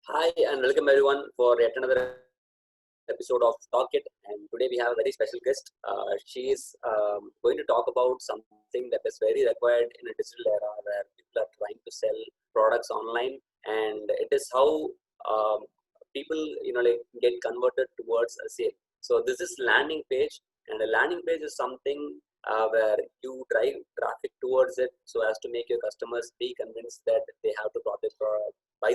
Hi and welcome everyone for yet another episode of Talk It. And today we have a very special guest. She is going to talk about something that is very required in a digital era where people are trying to sell products online, and it is how people like get converted towards a sale. So this is landing page, and a landing page is something where you drive traffic towards it so as to make your customers be convinced that they have to buy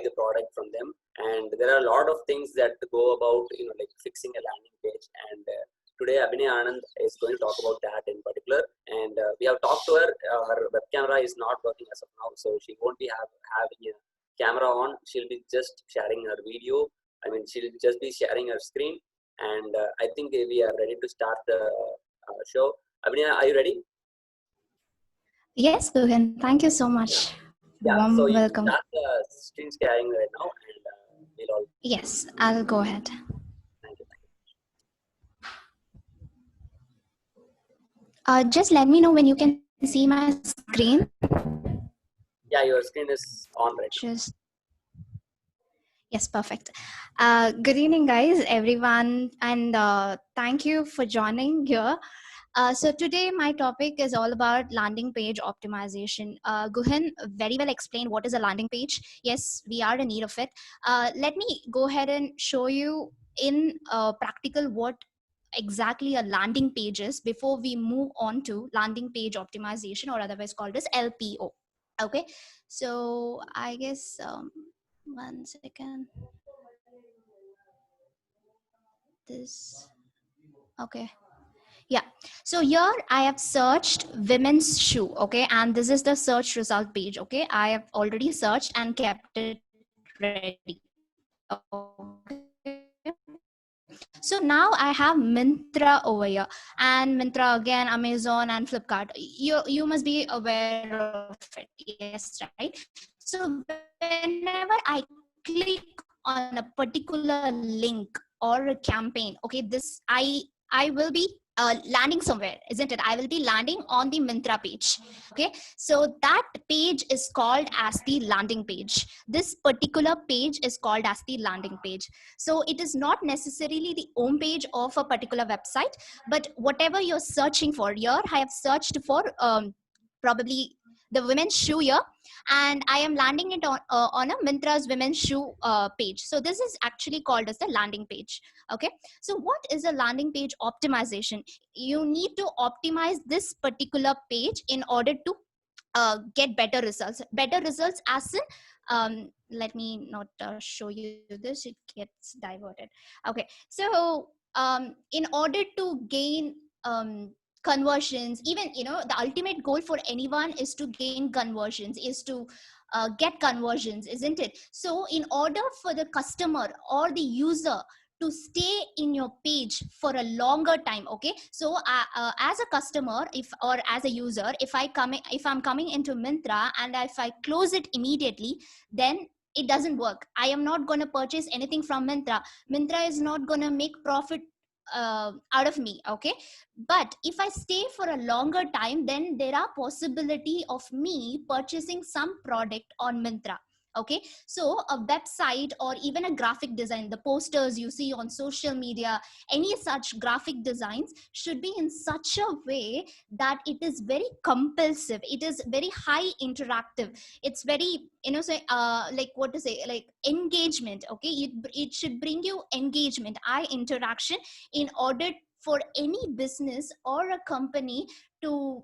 the product from them. And there are a lot of things that go about like fixing a landing page, and today Abhinay Anand is going to talk about that in particular. And we have talked to her. Her web camera is not working as of now, so she won't be having a camera on. She'll be just sharing her video. She'll just be sharing her screen. And I think we are ready to start the show. Abhinay, are you ready? Yes, Guhan. Thank you so much. Yeah, Warm so you can welcome. start the screen sharing right now, and we'll all Yes, I'll go ahead. thank you. Just let me know when you can see my screen. Yeah, your screen is on right now. Just yes, perfect. Good evening, guys, everyone, and thank you for joining here. So today my topic is all about landing page optimization. Guhan very well explained what is a landing page. Yes, we are in need of it. Let me go ahead and show you in practical what exactly a landing page is before we move on to landing page optimization, or otherwise called as LPO. Okay, so I guess 1 second. This okay. Yeah, so here I have searched women's shoe, okay, and this is the search result page. Okay, I have already searched and kept it ready. Okay, so now I have Myntra over here, and Myntra again, Amazon and Flipkart. You must be aware of it, yes, right? So whenever I click on a particular link or a campaign, okay, this I will be landing somewhere, isn't it? I will be landing on the Myntra page. Okay, so that page is called as the landing page. This particular page is called as the landing page. So it is not necessarily the home page of a particular website, but whatever you're searching for. Here I have searched for probably the women's shoe here, and I am landing it on a Myntra's women's shoe page. So this is actually called as the landing page. Okay, so what is a landing page optimization? You need to optimize this particular page in order to get better results. Better results as in let me not show you this, it gets diverted. Okay, so in order to gain conversions, even the ultimate goal for anyone is to gain conversions, is to get conversions, isn't it? So in order for the customer or the user to stay in your page for a longer time, okay, so as a customer, if or as a user, if I'm coming into Myntra and if I close it immediately, then it doesn't work. I am not going to purchase anything from Myntra is not going to make profit out of me. Okay, but if I stay for a longer time, then there are possibility of me purchasing some product on Myntra. Okay, so a website or even a graphic design, the posters you see on social media, any such graphic designs should be in such a way that it is very compulsive, it is very high interactive, it's very say like what to say, like engagement. Okay, it should bring you engagement, high interaction, in order for any business or a company to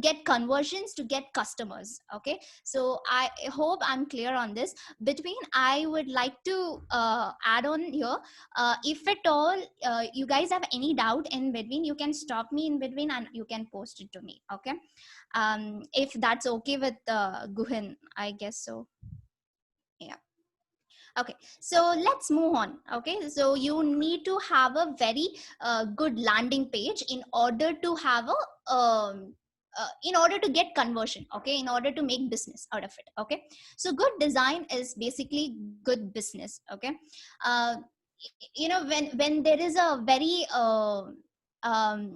get conversions, to get customers. Okay, so I hope I'm clear on this. Between, I would like to add on here, if at all you guys have any doubt in between, you can stop me in between and you can post it to me. Okay, if that's okay with Guhin, I guess so. Yeah. Okay, so let's move on. Okay, so you need to have a very good landing page in order to have a in order to get conversion. Okay, in order to make business out of it. Okay, so good design is basically good business. Okay, uh, when there is a very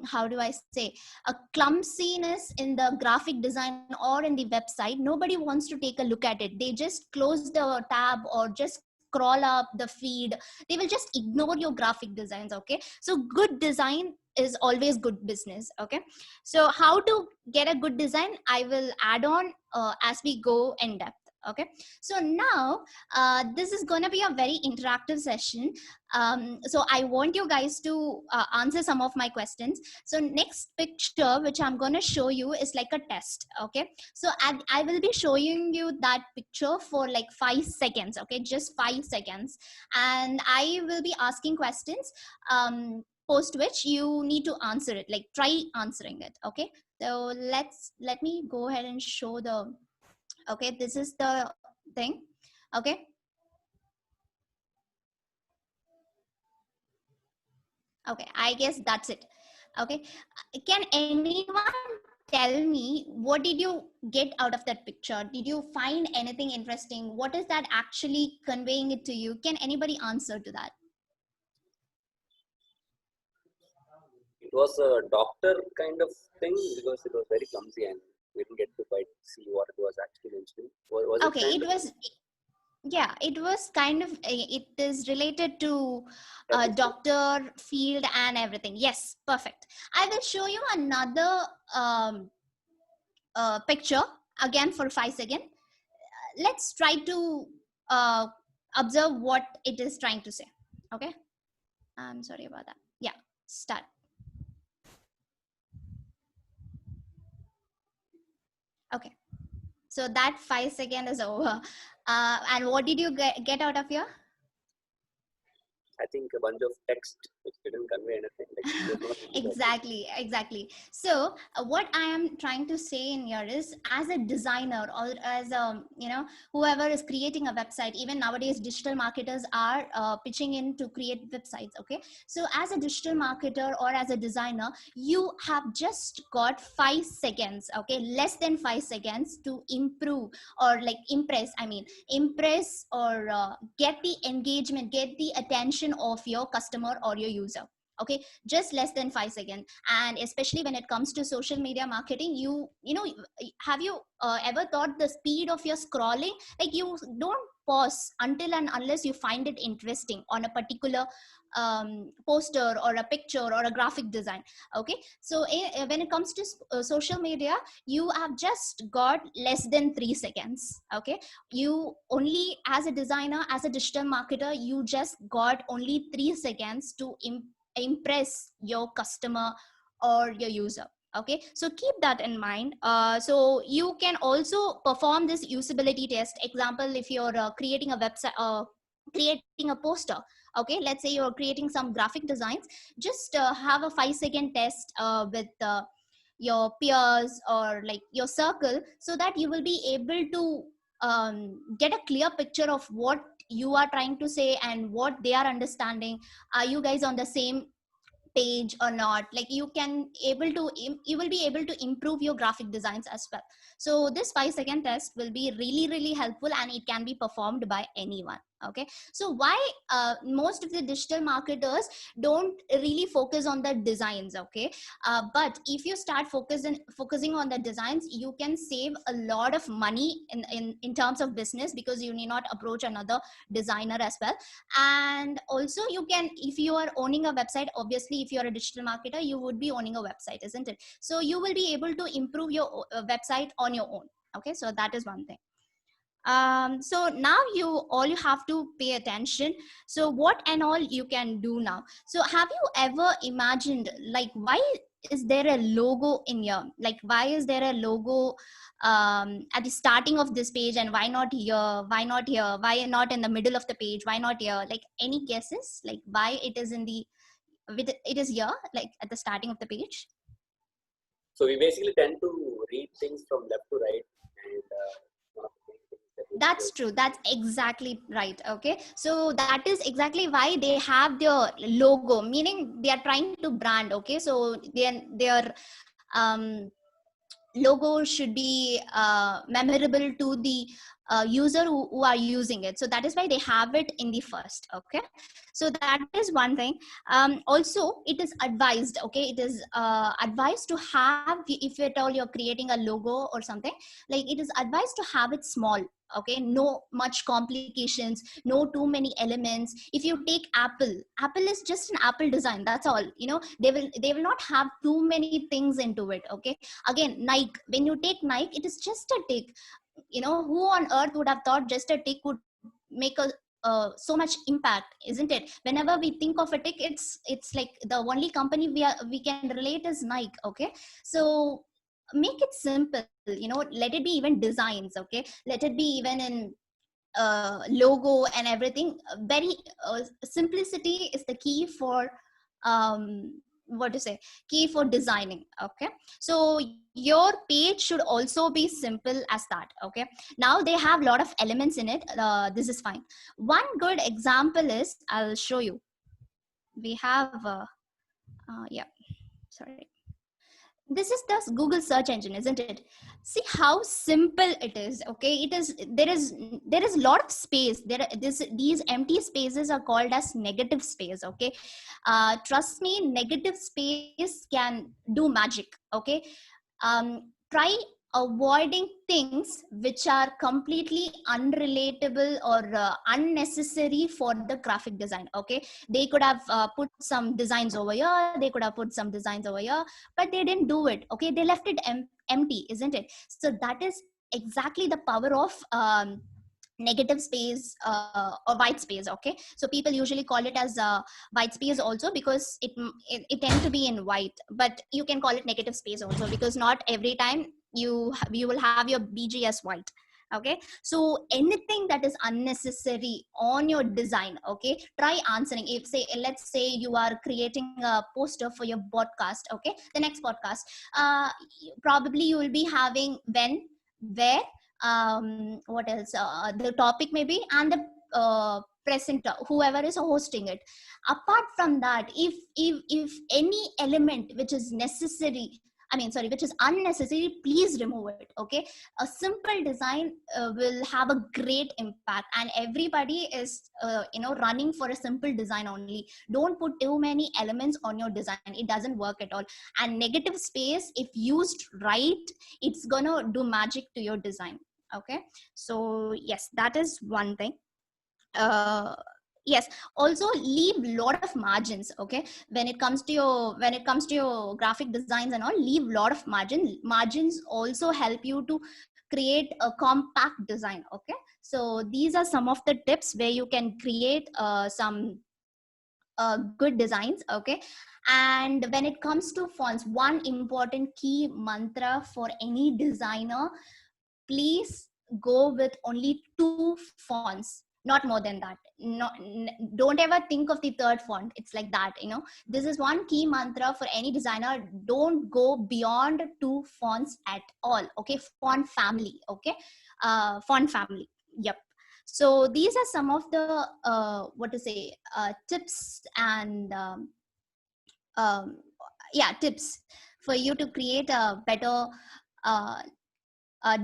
how do I say, a clumsiness in the graphic design or in the website, nobody wants to take a look at it. They just close the tab or just scroll up the feed, they will just ignore your graphic designs. Okay, so good design is always good business. Okay, so how to get a good design, I will add on as we go in depth. Okay, so now this is going to be a very interactive session. So I want you guys to answer some of my questions. So next picture which I'm going to show you is like a test. Okay, so I will be showing you that picture for like 5 seconds. Okay, just 5 seconds, and I will be asking questions, post which you need to answer it, like try answering it. Okay, so let me go ahead and show the, okay, this is the thing. Okay, okay, I guess that's it. Okay, can anyone tell me what did you get out of that picture? Did you find anything interesting? What is that actually conveying it to you? Can anybody answer to that? It was a doctor kind of thing because it was very clumsy and we didn't get to quite see what it was actually mentioning. Was Okay, it it was, yeah, it was kind of, it is related to doctor field and everything. Yes, perfect. I will show you another picture again for 5 seconds. Let's try to uh, observe what it is trying to say. Okay, I'm sorry about that. Yeah, start. Okay, so that 5 second is over. And what did you get out of here? I think a bunch of text which didn't convey anything. Like, Exactly. So what I am trying to say in here is, as a designer or as a, you know, whoever is creating a website, even nowadays digital marketers are pitching in to create websites. Okay, so as a digital marketer or as a designer, you have just got 5 seconds, okay, less than 5 seconds to improve or like impress, I mean impress or get the engagement, get the attention of your customer or your user. Okay, just less than 5 seconds. And especially when it comes to social media marketing, you know, have you ever thought the speed of your scrolling, like you don't pause until and unless you find it interesting on a particular poster or a picture or a graphic design. Okay, so when it comes to social media, you have just got less than 3 seconds. Okay, you only, as a designer, as a digital marketer, you just got only 3 seconds to impress your customer or your user. Okay, so keep that in mind. So you can also perform this usability test. Example, if you're creating a website, creating a poster. Okay, let's say you're creating some graphic designs, just have a 5 second test with your peers or like your circle, so that you will be able to get a clear picture of what you are trying to say and what they are understanding. Are you guys on the same page or not? Like you can able to you will be able to improve your graphic designs as well. So this 5 second test will be really helpful, and it can be performed by anyone. Okay, so why most of the digital marketers don't really focus on the designs. Okay, but if you start focusing on the designs, you can save a lot of money in terms of business, because you need not approach another designer as well. And also you can, if you are owning a website, obviously if you're a digital marketer, you would be owning a website, isn't it? So you will be able to improve your website on your own. Okay, so that is one thing. So now you have to pay attention. So what and all you can do now. So have you ever imagined, like, why is there a logo in here? Like, why is there a logo at the starting of this page, and why not here? Why not here? Why not in the middle of the page? Why not here? Like, any guesses, like why it is in the, it is here, like at the starting of the page? So we basically tend to read things from left to right, and one of the main things that we That's true. That's exactly right. Okay, so that is exactly why they have their logo, meaning they are trying to brand. Okay, so their um logo should be memorable to the user who are using it. So that is why they have it in the first. Okay, so that is one thing. Also, it is advised, okay, it is advised to have, if at all you're creating a logo or something, like it is advised to have it small. Okay, no much complications, no too many elements. If you take Apple is just an Apple design, that's all. They will not have too many things into it. Okay, again, Nike, when you take Nike, it is just a tick. Who on earth would have thought just a tick would make a so much impact, isn't it? Whenever we think of a tick, it's like the only company we can relate is Nike. Okay, so make it simple. Let it be even designs. Okay, let it be even in logo and everything. Very simplicity is the key for what to say, key for designing. Okay, so your page should also be simple as that. Okay, now they have a lot of elements in it. This is fine. One good example is, I'll show you. We have yeah, sorry, this is the Google search engine, isn't it? See how simple it is. Okay, it is, there is a lot of space there. These empty spaces are called as negative space. Okay, trust me, negative space can do magic. Okay, try avoiding things which are completely unrelatable or unnecessary for the graphic design. Okay, they could have put some designs over here, they could have put some designs over here, but they didn't do it. Okay, they left it empty, isn't it? So that is exactly the power of negative space or white space. Okay, so people usually call it as white space also, because it tends to be in white, but you can call it negative space also, because not every time you will have your BGS white. Okay, so anything that is unnecessary on your design, okay, try answering. If say, let's say you are creating a poster for your podcast. Okay, the next podcast, uh, probably you will be having when, where, what else, the topic maybe, and the presenter, whoever is hosting it. Apart from that, if any element which is necessary, which is unnecessary, please remove it. Okay, a simple design will have a great impact, and everybody is running for a simple design only. Don't put too many elements on your design, it doesn't work at all. And negative space, if used right, it's gonna do magic to your design. Okay, so yes, that is one thing. uh yes, also leave lot of margins. Okay, when it comes to your graphic designs and all, leave lot of margins also help you to create a compact design. Okay, so these are some of the tips where you can create some good designs. Okay, and when it comes to fonts, one important key mantra for any designer: please go with only 2 fonts, not more than that. Don't ever think of the third font. It's like that. This is one key mantra for any designer: don't go beyond 2 fonts at all. Okay, font family. Okay, font family. Yep. So these are some of the what to say, tips and um, yeah, tips for you to create a better uh,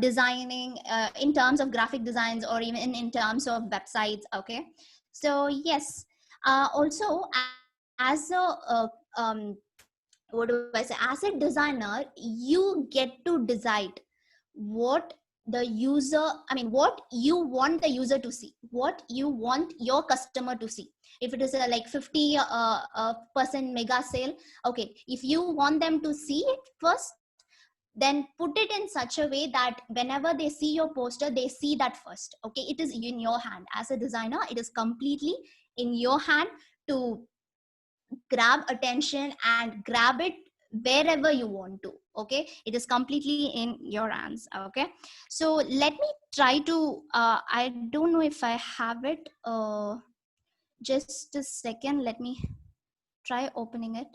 designing in terms of graphic designs, or even in terms of websites. Okay, so yes, also as a what do I say, as a designer, you get to decide what the user, what you want the user to see, what you want your customer to see. If it is a like 50 percent mega sale, okay, if you want them to see it first, then put it in such a way that whenever they see your poster, they see that first. Okay, it is in your hand as a designer, it is completely in your hand to grab attention and grab it wherever you want to. Okay, it is completely in your hands. Okay, so let me try to I don't know if I have it. Just a second, let me try opening it.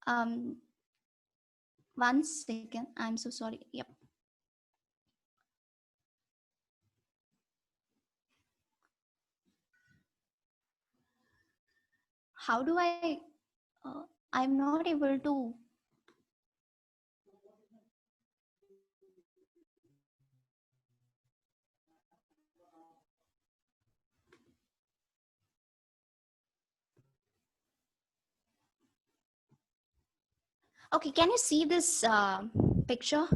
um 1 second, I'm so sorry. Yep. How do I I'm not able to Okay, can you see this picture?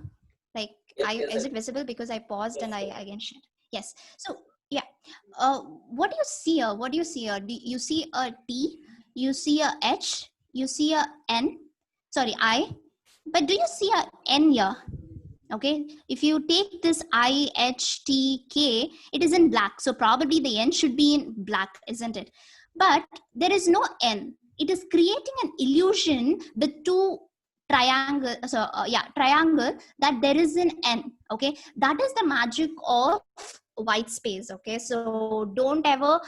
Like, Yes, is it visible? Because I paused and yes, I yes. again shared. Yes. So yeah, what do you see here? What do you see here? Do you see a T? You see a H? You see a N? Sorry, I. But do you see a N here? Okay. If you take this I, H, T, K, it is in black. So probably the N should be in black, isn't it? But there is no N. It is creating an illusion, the two triangle, triangle, that there is an N. Okay. That is the magic of white space. Okay. So don't ever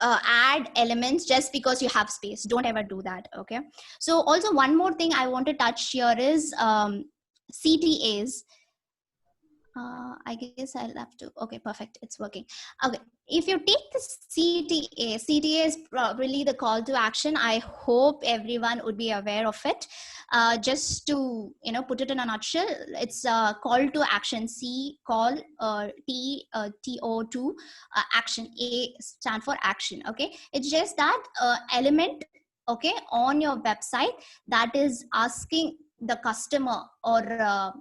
add elements just because you have space. Don't ever do that. Okay. So also one more thing I want to touch here is CTAs. I guess I'll have to. Okay, perfect. It's working. Okay. If you take the CTA is really the call to action. I hope everyone would be aware of it. Just to, put it in a nutshell, it's a call to action. C, call, TO2, action. A stand for action. Okay. It's just that element, okay, on your website that is asking the customer or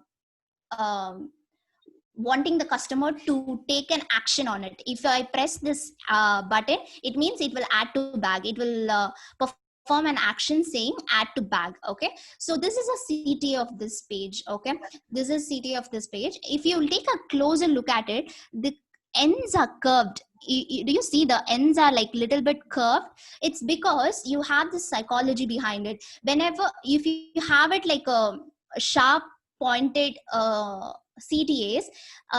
wanting the customer to take an action on it. If I press this button, it means it will add to bag. It will perform an action saying add to bag. Okay. So this is a CTA of this page. Okay. This is CTA of this page. If you take a closer look at it, the ends are curved. Do you see the ends are like little bit curved? It's because you have this psychology behind it. Whenever, if you have it like a sharp pointed CTAs,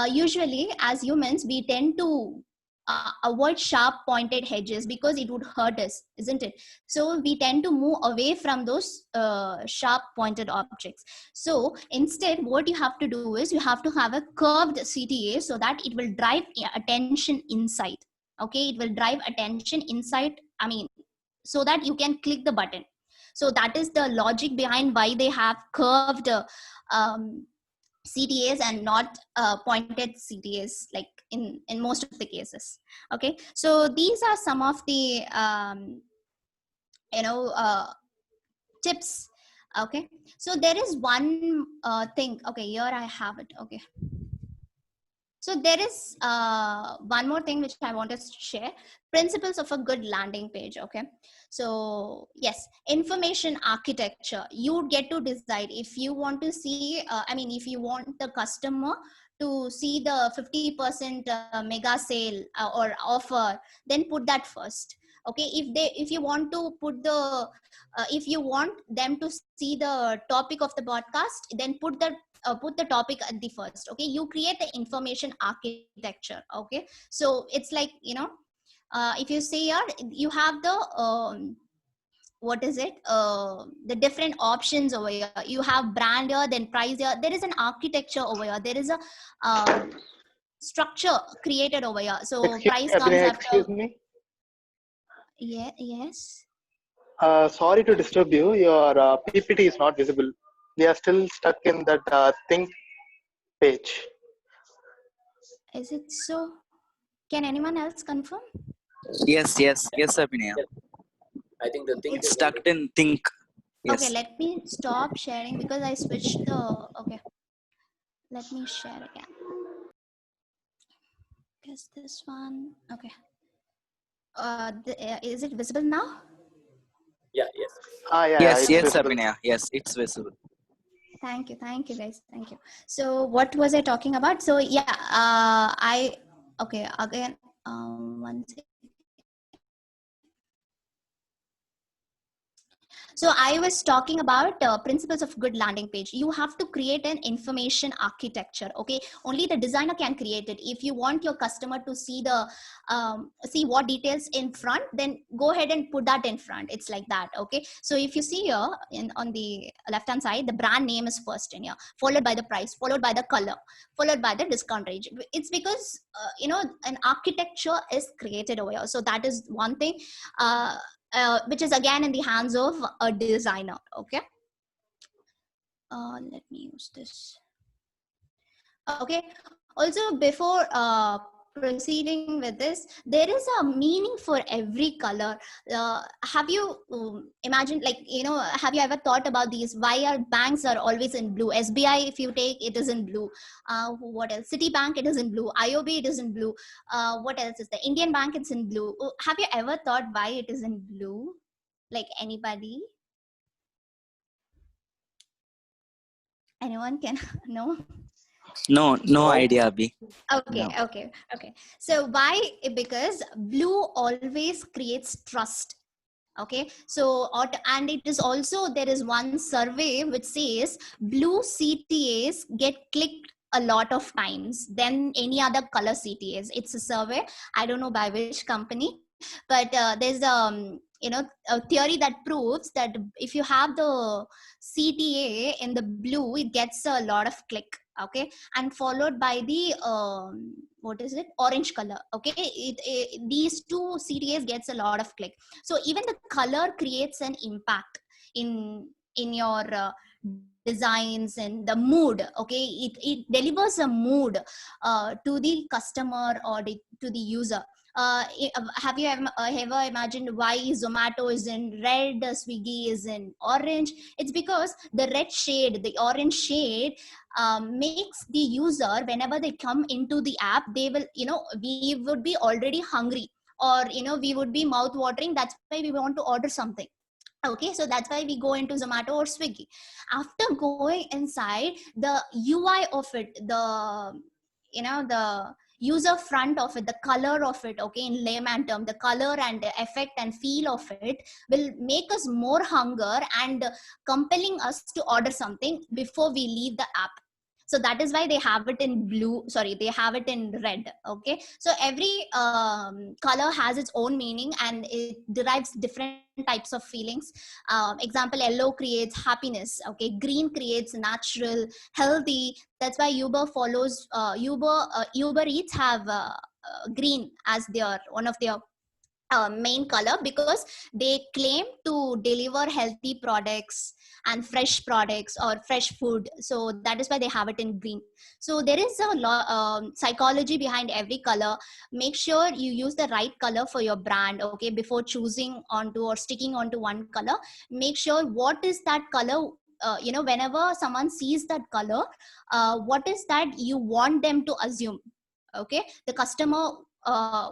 usually as humans we tend to avoid sharp pointed hedges because it would hurt us, isn't it? So we tend to move away from those sharp pointed objects. So instead what you have to do is you have to have a curved CTA so that it will drive attention inside. Okay, it will drive attention inside, I mean, so that you can click the button. So that is the logic behind why they have curved um, CTAs and not pointed CTAs, like in most of the cases. Okay, so these are some of the you know uh, tips. Okay, so there is one thing. Okay, here I have it. Okay, so there is one more thing which I want to share: principles of a good landing page. Okay, so yes, information architecture. You get to decide if you want to see. I mean, if you want the customer to see the 50% mega sale or offer, then put that first. Okay, if you want to put the if you want them to see the topic of the podcast, then put the topic at the first. Okay, you create the information architecture. Okay, so it's like, if you see here, you have the what is it the different options over here. You have brand here, then price here. There is an architecture over here. There is a structure created over here. So price comes after. Excuse me. Yeah, yes. Sorry to disturb you. Your PPT is not visible. We are still stuck in that think page. Is it so? Can anyone else confirm? Yes, Abhinaya. Yes. I think the thing It's is stuck in think. Okay, Yes. let me stop sharing because I switched the. Okay, let me share again. Guess this one. Okay. Is it visible now? yeah, yes. Yeah, Yes, it's yes, visible. Abhinaya. Yes, it's visible. Thank you guys, thank you. So what was I talking about? So yeah, okay, again, one second. So I was talking about principles of good landing page. You have to create an information architecture. Okay, only the designer can create it. If you want your customer to see the see what details in front, then go ahead and put that in front. It's like that. Okay, so if you see here on the left hand side, the brand name is first in here, followed by the price, followed by the color, followed by the discount range. It's because an architecture is created over here. So that is one thing. Which is again in the hands of a designer. Okay, let me use this. Okay. Also, before proceeding with this, there is a meaning for every color. Have you imagined, like, have you ever thought about these? Why our banks are always in blue? SBI, if you take, it is in blue. What else? Citibank, it is in blue. IOB, it is in blue. What else is the Indian Bank? It's in blue. Have you ever thought why it is in blue? Like, anybody? Anyone can know? No idea, Abhi. Okay, No. okay. So why? Because blue always creates trust. Okay, so and it is also, there is one survey which says blue CTAs get clicked a lot of times than any other color CTAs. It's a survey. I don't know by which company, but there's a theory that proves that if you have the CTA in the blue, it gets a lot of click. Okay, and followed by the what is it, orange color. Okay, these two CTAs gets a lot of click. So even the color creates an impact in your designs and the mood. Okay, it delivers a mood to the customer or to the user. Have you ever imagined why Zomato is in red, Swiggy is in orange? It's because the red shade, the orange shade, makes the user, whenever they come into the app, they will, we would be already hungry, or we would be mouth watering. That's why we want to order something. Okay, so that's why we go into Zomato or Swiggy. After going inside, the UI of it, the user front of it, the color of it, okay, in layman term, the color and the effect and feel of it will make us more hunger and compelling us to order something before we leave the app. So that is why they have it in blue, sorry, they have it in red. Okay, so every color has its own meaning and it derives different types of feelings. Example, yellow creates happiness. Okay, green creates natural, healthy. That's why Uber follows Uber Eats have green as their one of their main color, because they claim to deliver healthy products and fresh products or fresh food. So that is why they have it in green. So there is a psychology behind every color. Make sure you use the right color for your brand. Okay, before choosing onto or sticking onto one color, make sure what is that color. Whenever someone sees that color, what is that you want them to assume? Okay, the customer,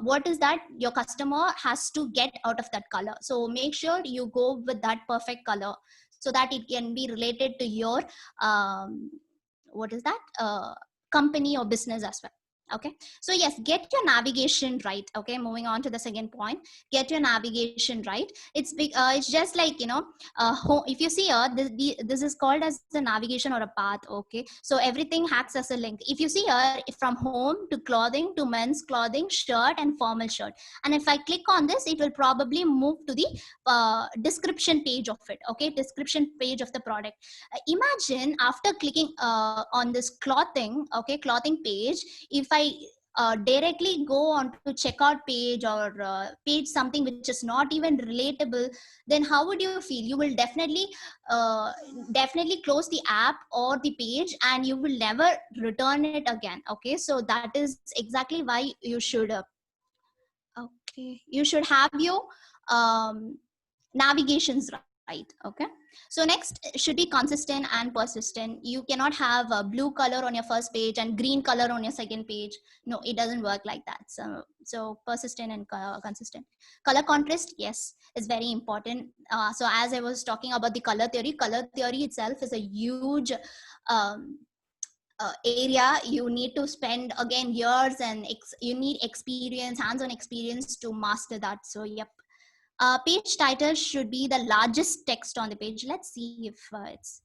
what is that your customer has to get out of that color? So make sure you go with that perfect color so that it can be related to your what is that company or business as well. Okay, so yes, get your navigation right. Okay, moving on to the second point, get your navigation right. It's just like, if you see here, this is called as the navigation or a path. Okay, so everything acts as a link. If you see here, from home to clothing to men's clothing, shirt and formal shirt, and if I click on this, it will probably move to the description page of it. Okay, description page of the product. Imagine after clicking on this clothing, okay, clothing page, if I directly go on to checkout page or page something which is not even relatable, then how would you feel? You will definitely close the app or the page and you will never return it again. Okay, so that is exactly why you should you should have your navigations right. Okay, so next should be consistent and persistent. You cannot have a blue color on your first page and green color on your second page. No, it doesn't work like that. So persistent and consistent. Color contrast, yes, is very important. So as I was talking about the color theory itself is a huge area. You need to spend again years and you need experience, hands-on experience to master that. So yep. Page title should be the largest text on the page. Let's see if it's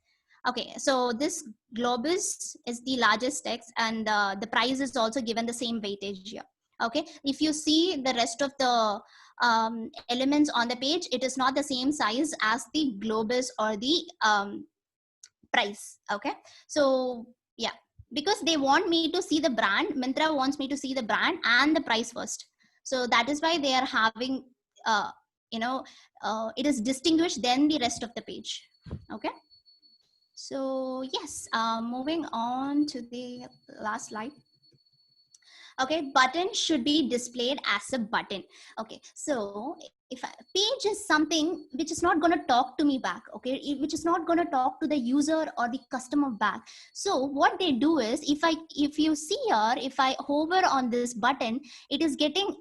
okay. So this globus is the largest text, and the price is also given the same weightage here. Okay, if you see the rest of the elements on the page, it is not the same size as the globus or the price. Okay, so yeah, because they want me to see the brand, Myntra wants me to see the brand and the price first. So that is why they are having it is distinguished than the rest of the page. Okay, So yes, moving on to the last slide. Okay, button should be displayed as a button. Okay, so if a page is something which is not going to talk to me back, okay, which is not going to talk to the user or the customer back. So what they do is, if you see here, if I hover on this button, it is getting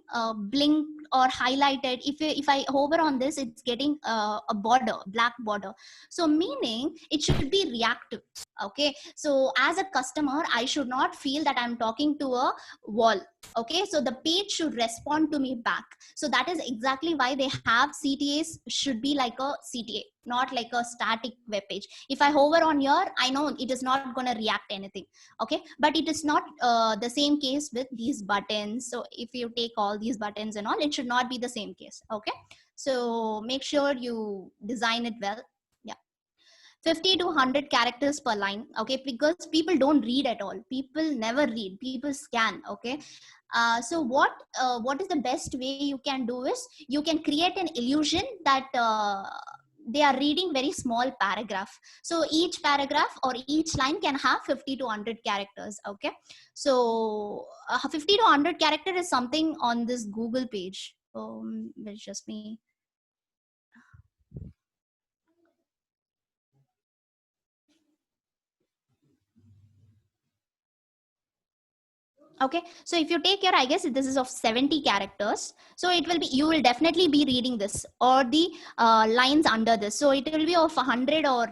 blinked or highlighted. If I hover on this, it's getting a border, black border. So meaning it should be reactive. Okay, so as a customer, I should not feel that I'm talking to a wall. Okay, so the page should respond to me back. So that is exactly why they have CTAs should be like a CTA, not like a static web page. If I hover on here, I know it is not going to react anything. Okay, but it is not the same case with these buttons. So if you take all these buttons and all, it should not be the same case. Okay, so make sure you design it well. 50 to 100 characters per line. Okay, because people don't read at all. People never read, people scan. Okay, so what is the best way you can do is, you can create an illusion that they are reading very small paragraph. So each paragraph or each line can have 50 to 100 characters. Okay, so 50 to 100 character is something on this Google page. It's just me. Okay, so if you take your, I guess this is of 70 characters, so it will be, you will definitely be reading this or the lines under this. So it will be of 100, or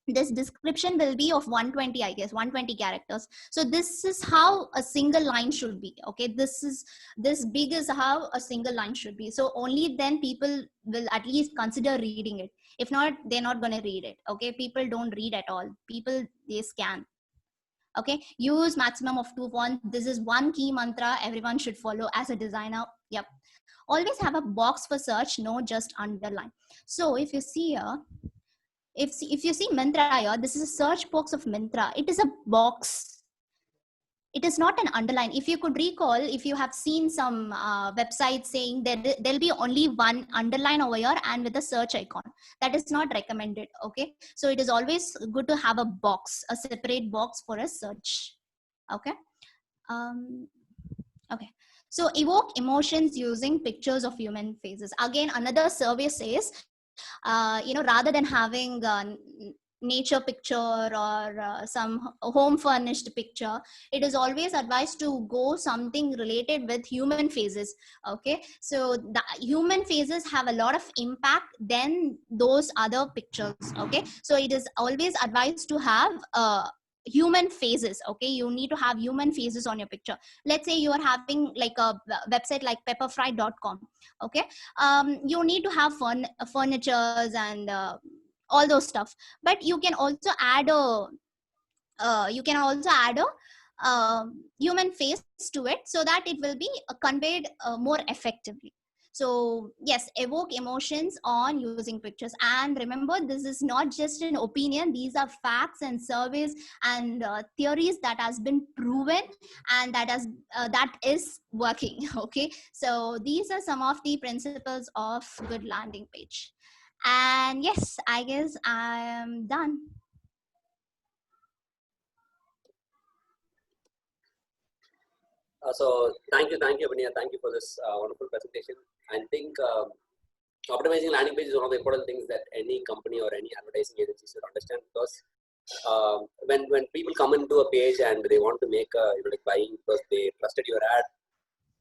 this description will be of 120, I guess 120 characters. So this is how a single line should be. Okay, this big is how a single line should be. So only then people will at least consider reading it. If not, they're not going to read it. Okay, people don't read at all. People, they scan. Okay, use maximum of 2 fonts. This is one key mantra everyone should follow as a designer. Yep, always have a box for search, no just underline. So if you see here, if you see Myntra here, this is a search box of Myntra. It is a box, it is not an underline. If you could recall, if you have seen some websites saying that there'll be only one underline over here and with a search icon, that is not recommended. Okay, so it is always good to have a box, a separate box for a search. Okay, okay, so evoke emotions using pictures of human faces. Again, another survey says, rather than having nature picture or some home furnished picture, it is always advised to go something related with human faces. Okay, so the human faces have a lot of impact than those other pictures. Okay, so it is always advised to have human faces. Okay, you need to have human faces on your picture. Let's say you are having like a website like pepperfry.com. Okay, you need to have furnitures and all those stuff, but you can also add a human face to it, so that it will be conveyed more effectively. So yes, evoke emotions on using pictures. And remember, this is not just an opinion, these are facts and surveys and theories that has been proven, and that is working. Okay, so these are some of the principles of good landing page. And yes, I guess I am done. So thank you, Abhinaya. Thank you for this wonderful presentation. I think optimizing landing page is one of the important things that any company or any advertising agency should understand, because when people come into a page and they want to make like buying because they trusted your ad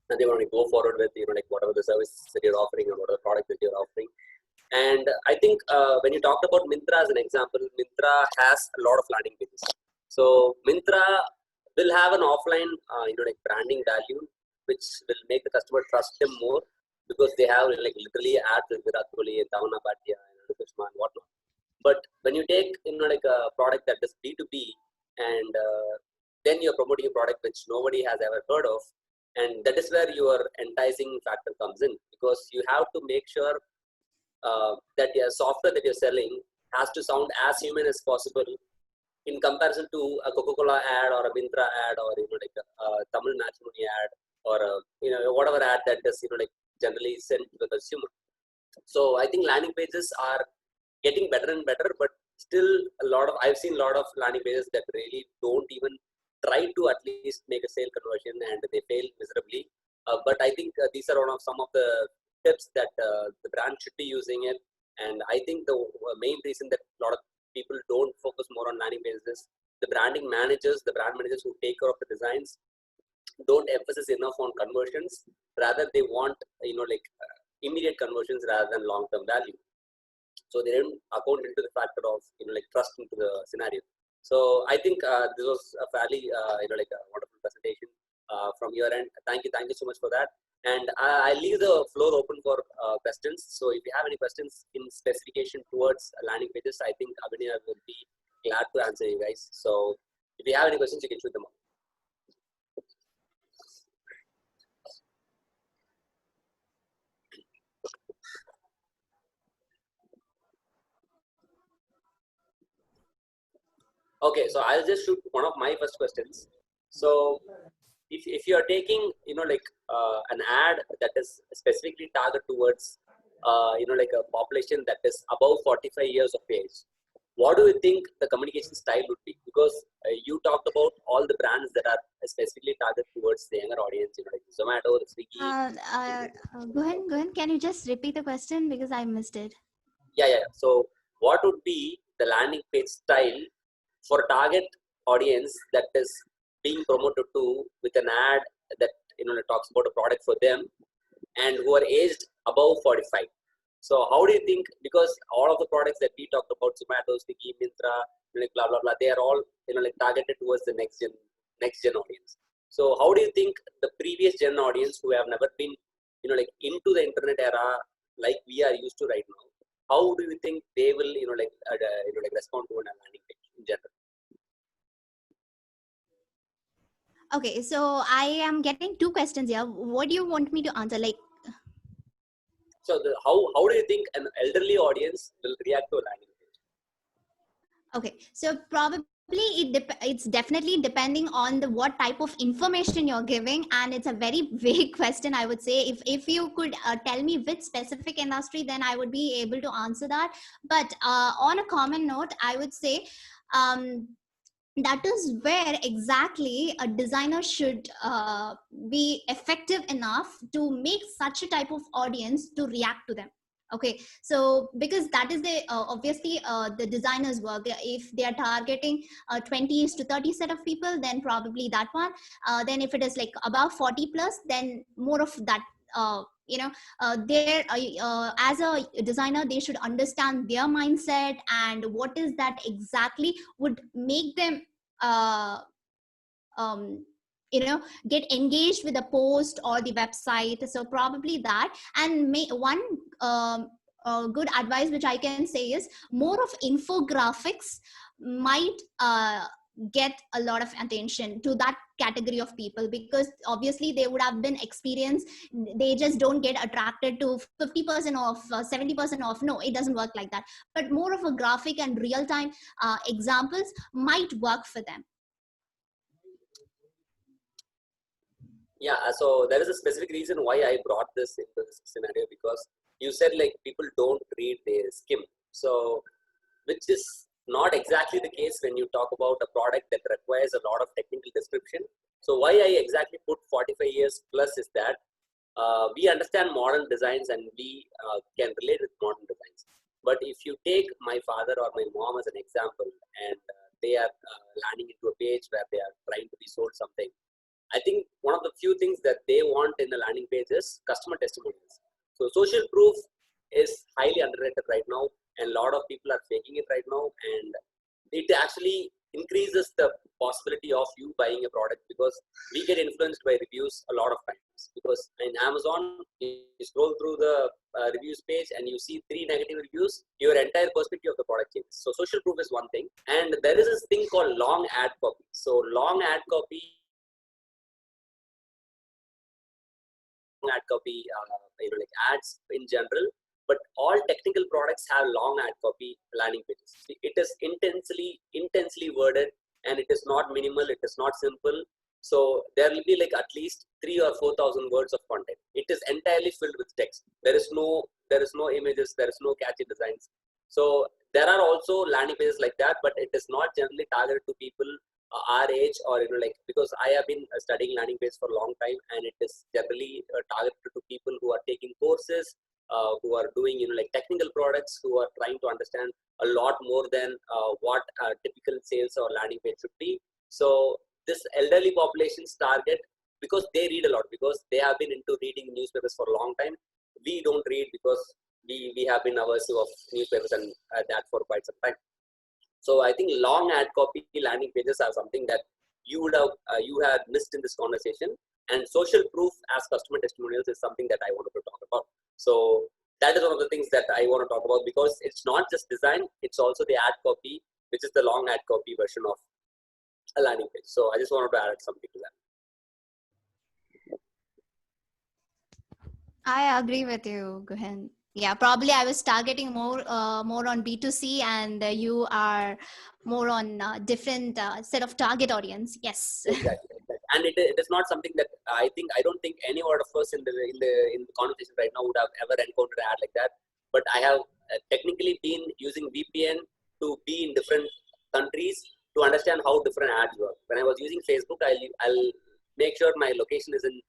and they want to go forward with like whatever the service that you're offering or whatever product that you're offering. And I think when you talked about Myntra as an example, Myntra has a lot of landing pages. So Myntra will have an offline like branding value, which will make the customer trust them more, because they have like literally ads with Virat Kohli and Tavana Bhatia and Anushka and whatnot. But when you take like a product that is B2B and then you're promoting a product which nobody has ever heard of, and that is where your enticing factor comes in, because you have to make sure that your software that you're selling has to sound as human as possible in comparison to a Coca-Cola ad or a Myntra ad or like a Tamil Matrimony ad or whatever ad that is like generally sent to the consumer. So I think landing pages are getting better and better, but still I've seen a lot of landing pages that really don't even try to at least make a sale conversion, and they fail miserably. But I think these are one of some of the tips that the brand should be using it. And I think the main reason that a lot of people don't focus more on landing pages is the brand managers who take care of the designs don't emphasize enough on conversions. Rather, they want immediate conversions rather than long-term value. So they don't account into the factor of trust into the scenario. So I think this was a fairly a wonderful presentation from your end. Thank you so much for that. And I leave the floor open for questions. So if you have any questions in specification towards landing pages, I think Abhinay will be glad to answer you guys. So if you have any questions, you can shoot them out. Okay, so I'll just shoot one of my first questions. So if you're taking an ad that is specifically targeted towards a population that is above 45 years of age, what do you think the communication style would be? Because you talked about all the brands that are specifically targeted towards the younger audience, like Zomato, Swiggy. Go ahead. Can you just repeat the question because I missed it? Yeah. So what would be the landing page style for target audience that is being promoted to with an ad that talks about a product for them and who are aged above 45? So how do you think, because all of the products that we talked about, Zomato, Swiggy, Myntra, blah blah blah, they are all targeted towards the next gen audience. So how do you think the previous gen audience who have never been into the internet era like we are used to right now, how do you think they will respond to a landing page in general? Okay, so I am getting two questions here. What do you want me to answer? So how do you think an elderly audience will react to a landing page? Okay, so probably it's definitely depending on what type of information you're giving, and it's a very vague question, I would say. If you could tell me which specific industry, then I would be able to answer that. But on a common note, I would say that is where exactly a designer should be effective enough to make such a type of audience to react to them. Okay, so because that is the obviously the designer's work. If they are targeting 20s to 30 set of people, then probably that one. Then if it is like above 40 plus, then more of that. As a designer, they should understand their mindset and what is that exactly would make them get engaged with the post or the website. So probably that. And one good advice which I can say is more of infographics might get a lot of attention to that category of people, because obviously they would have been experienced. They just don't get attracted to 50% off, 70% off. No, it doesn't work like that. But more of a graphic and real-time examples might work for them. Yeah, so there is a specific reason why I brought this into this scenario, because you said people don't read, they skim. So which is not exactly the case when you talk about a product that requires a lot of technical description. So why I exactly put 45 years plus is that we understand modern designs and we can relate with modern designs. But if you take my father or my mom as an example, and they are landing into a page where they are trying to be sold something, I think one of the few things that they want in the landing page is customer testimonials. So social proof is highly underrated right now, and a lot of people are faking it right now, and it actually increases the possibility of you buying a product, because we get influenced by reviews a lot of times. Because in Amazon, you scroll through the reviews page and you see 3 negative reviews, your entire perspective of the product changes. So social proof is one thing, and there is this thing called long ad copy. So long ad copy ads in general, but all technical products have long ad copy landing pages. It is intensely worded, and it is not minimal, it is not simple. So there will be at least 3,000 or 4,000 words of content. It is entirely filled with text. There is no images, there is no catchy designs. So there are also landing pages like that, but it is not generally targeted to people our age, or like, because I have been studying landing pages for a long time, and it is generally targeted to people who are taking courses, who are doing like technical products, who are trying to understand a lot more than what typical sales or landing page should be. So this elderly population's target, because they read a lot, because they have been into reading newspapers for a long time. We don't read because we have been aversive of newspapers and that for quite some time. So I think long ad copy landing pages are something that you would have you had missed in this conversation, and social proof as customer testimonials is something that I wanted to talk about. So that is one of the things that I want to talk about, because it's not just design, it's also the ad copy, which is the long ad copy version of a landing page. So I just wanted to add something to that. I agree with you, Guhen. Yeah, probably I was targeting more on B2C, and you are more on different set of target audience. Yes. Exactly. And it is not something that I don't think any one of us in the conversation right now would have ever encountered an ad like that. But I have technically been using VPN to be in different countries to understand how different ads work. When I was using Facebook, I'll make sure my location is in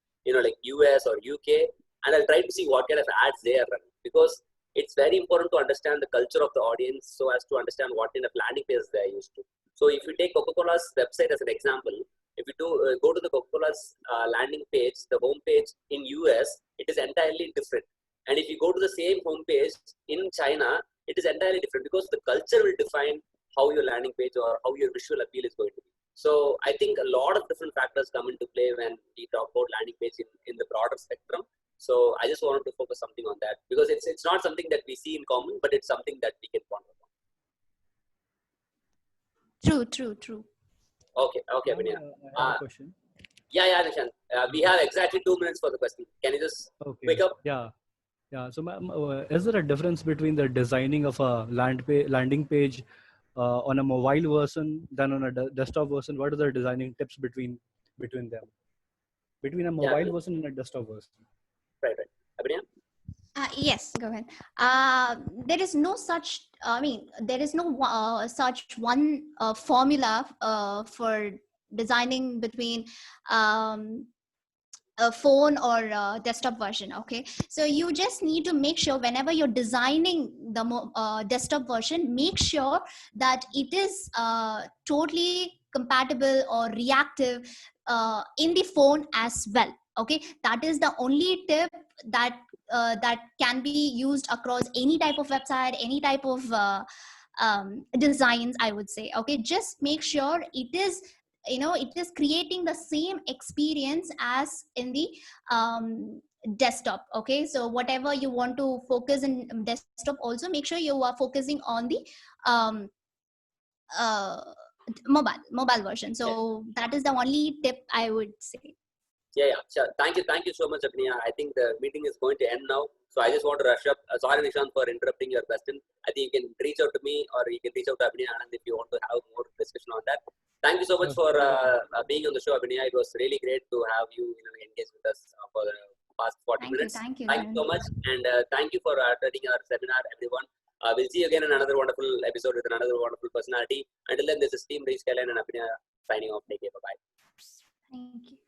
like US or UK, and I'll try to see what kind of ads they are running, because it's very important to understand the culture of the audience so as to understand what kind of landing pages they are used to. So if you take Coca-Cola's website as an example, if you do go to the Coca-Cola's landing page, the home page in US, it is entirely different. And if you go to the same home page in China, it is entirely different, because the culture will define how your landing page or how your visual appeal is going to be. So I think a lot of different factors come into play when we talk about landing page in the broader spectrum. So I just wanted to focus something on that, because it's not something that we see in common, but it's something that we can ponder True, true, true. on. Okay, Abhinaya. I have a question. Yeah, Nishant. We have exactly 2 minutes for the question. Can you just quick up? Yeah. So, ma'am, is there a difference between the designing of a landing page on a mobile version than on a desktop version? What are the designing tips between them? Between a mobile version and a desktop version? Right. Abhinaya? Yes, go ahead. There is no such, there is no such one formula for designing between a phone or a desktop version. Okay, so you just need to make sure whenever you're designing the desktop version, make sure that it is totally compatible or reactive in the phone as well. Okay, that is the only tip that can be used across any type of website, any type of designs, I would say. Okay, just make sure it is it is creating the same experience as in the desktop. Okay, so whatever you want to focus in desktop, also make sure you are focusing on the mobile version. So that is the only tip I would say. Yeah, sure. Thank you so much, Abhinaya. I think the meeting is going to end now, so I just want to rush up. Sorry, Nishant, for interrupting your question. I think you can reach out to me, or you can reach out to Abhinaya Anand if you want to have more discussion on that. Thank you so much for being on the show, Abhinaya. It was really great to have you engage with us for the past 40 minutes. Thank you So much, and thank you for attending our seminar, everyone. We'll see you again in another wonderful episode with another wonderful personality. Until then, this is Team Reach Kailan and Abhinaya signing off. Take care. Bye-bye. Thank you.